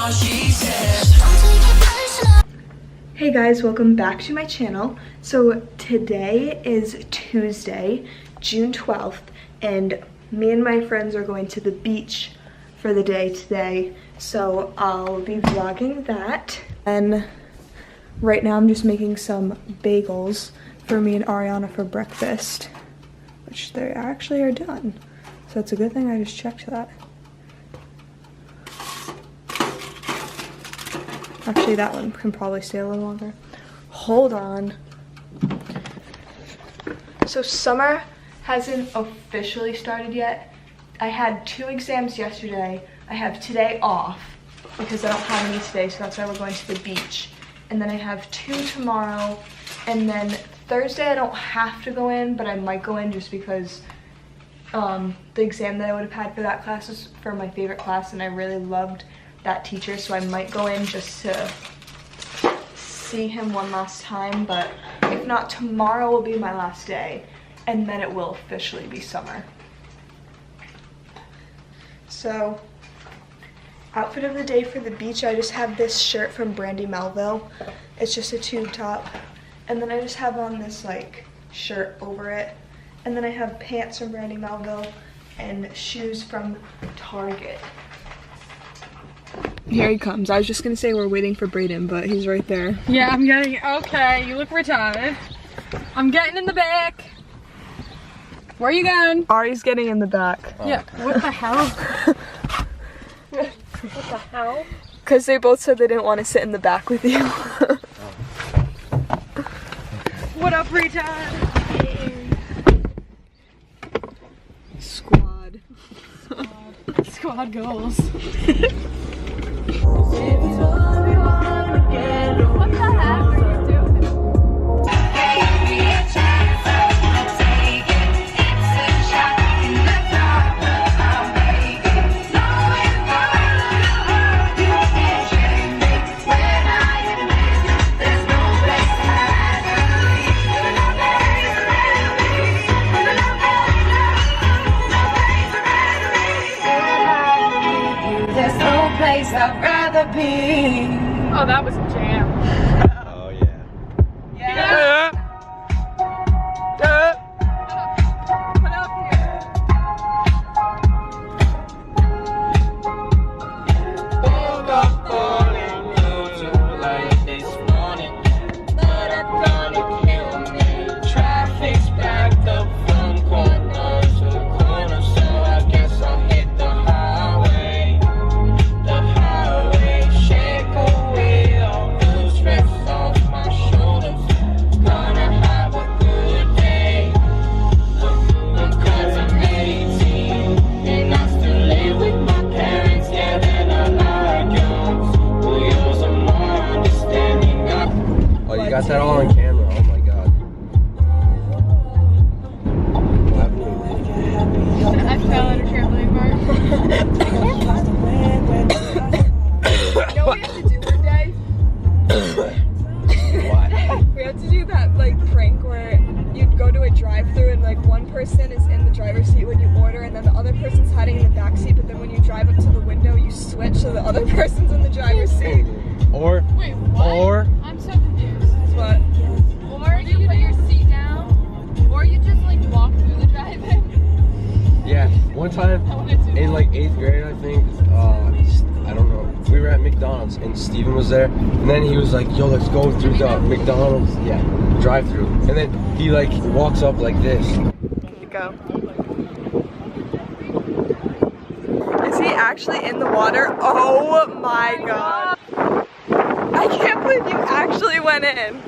all she says. Hey guys, welcome back to my channel. So today is Tuesday, June 12th, and me and my friends are going to the beach for the day today. So I'll be vlogging that. And right now I'm just making some bagels for me and Ariana for breakfast, which they actually are done. So it's a good thing I just checked that. Actually, that one can probably stay a little longer. Hold on. So summer hasn't officially started yet. I had 2 exams yesterday. I have today off because I don't have any today, so that's why we're going to the beach. And then I have 2 tomorrow. And then Thursday I don't have to go in, but I might go in just because the exam that I would have had for that class was for my favorite class, and I really loved that teacher, so I might go in just to see him one last time. But if not, tomorrow will be my last day, and then it will officially be summer. So outfit of the day for the beach, I just have this shirt from Brandy Melville. It's just a tube top, and then I just have on this like shirt over it, and then I have pants from Brandy Melville and shoes from Target. Here he comes. I was just gonna say we're waiting for Brayden, but he's right there. Yeah, I'm getting, okay, you look retarded. I'm getting in the back. Where are you going? Ari's getting in the back. Oh, yeah, okay. What the hell? What the hell? Because they both said they didn't want to sit in the back with you. What up, retard? Squad. Squad goals. What the heck are you doing? I'd rather be. Oh, that was a jam. Oh yeah. Yeah. Put up here. Woke up falling too late this morning, but I'm gonna kill me. Traffic's backed up from corner to corner, so I guess I'll hit the highway. Shake away all the stress off my shoulders. Gonna have a good day. Because I'm 18 and I still live with my parents. Yeah, then I like yours. Well, yours are more understanding. Oh, you got that all on camera. Oh my god. I fell in a trampoline park. You know what we have to do one day? What? We have to do that like prank where you'd go to a drive-thru and like one person is in the driver's seat when you order, and then the other person's hiding in the back seat, but then when you drive up to the window you switch so the other person's in the driver's seat. Or, Wait, what? I'm so confused. What? Or you put your seat down, or you just like walk through the drive-in. yeah, one time in like 8th grade, I think, I don't know, we were at McDonald's and Steven was there, and then he was like, yo, let's go through the McDonald's, drive-thru, and then he like walks up like this. Go. Is he actually in the water? Oh my god. I can't believe you actually went in.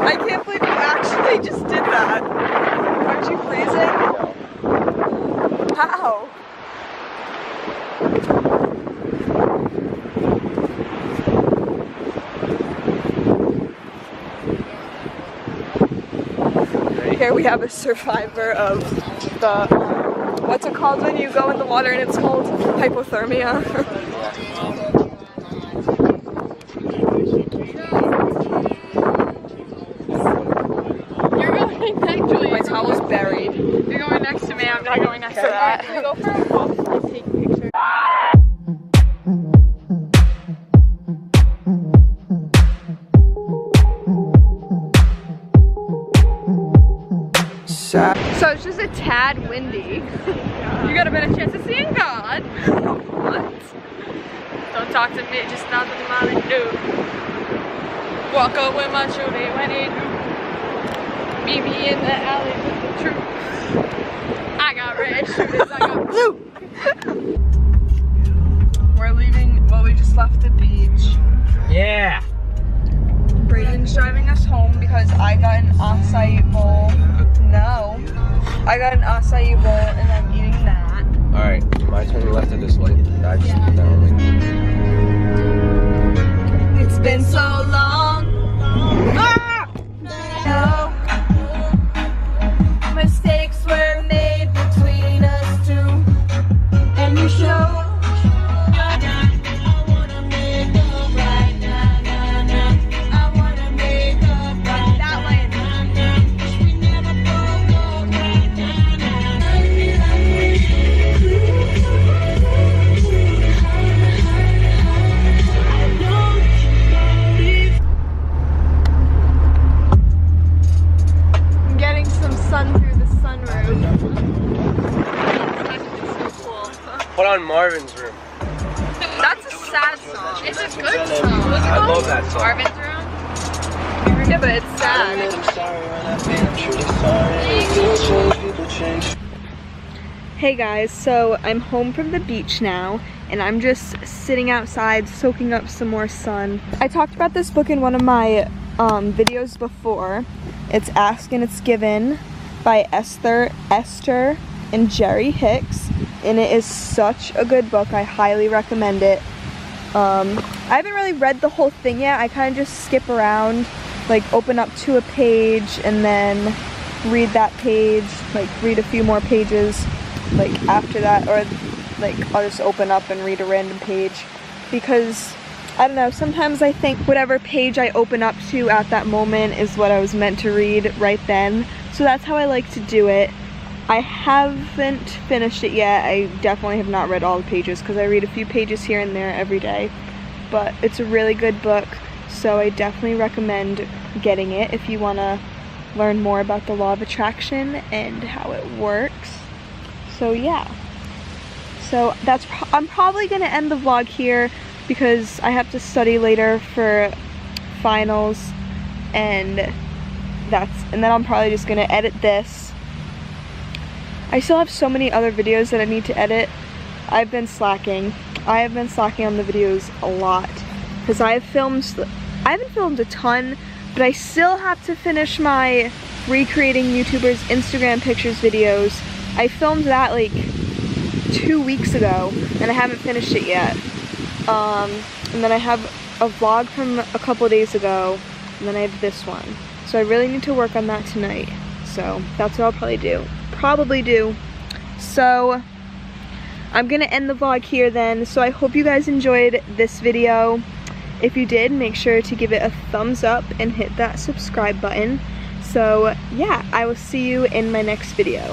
I can't believe you actually just did that. Aren't you freezing? How? Here we have a survivor of the, what's it called when you go in the water and it's called hypothermia? You're going next to me. My towel's buried. You're going next to me. I'm not going next to that. Can we go for a walk and take pictures? tad windy. You got a better chance of seeing God. What? Don't talk to me, just nothing money do. Walk up with my shooting when he do. Meet me in the alley with the truth. I got red shooters, I got blue. We're leaving, well, we just left the beach. Yeah. Brayden's driving us home because I got an acai bowl. No. I got an acai bowl and I'm eating that. Alright, my turn left at this light. It's been so long. Ah! No. Mistakes were made between us two. And you show. Put on Marvin's Room. That's a sad song. It's a good song. I love that song. Marvin's Room? Yeah, but it's sad. Hey guys, so I'm home from the beach now, and I'm just sitting outside soaking up some more sun. I talked about this book in one of my videos before. It's Ask and It's Given by Esther and Jerry Hicks, and it is such a good book. I highly recommend it. I haven't really read the whole thing yet. I kind of just skip around, like open up to a page and then read that page, like read a few more pages like after that, or like I'll just open up and read a random page, because I don't know, sometimes I think whatever page I open up to at that moment is what I was meant to read right then. So that's how I like to do it. I haven't finished it yet. I definitely have not read all the pages because I read a few pages here and there every day. But it's a really good book, so I definitely recommend getting it if you want to learn more about the law of attraction and how it works. So yeah. So I'm probably going to end the vlog here because I have to study later for finals, and then I'm probably just going to edit this. I still have so many other videos that I need to edit. I've been slacking. I have been slacking on the videos a lot because I haven't filmed a ton, but I still have to finish my recreating YouTubers Instagram pictures videos. I filmed that like 2 weeks ago and I haven't finished it yet. And then I have a vlog from a couple days ago, and then I have this one. So I really need to work on that tonight. So that's what I'll probably do. So I'm gonna end the vlog here then. So I hope you guys enjoyed this video. If you did, make sure to give it a thumbs up and hit that subscribe button. So yeah, I will see you in my next video.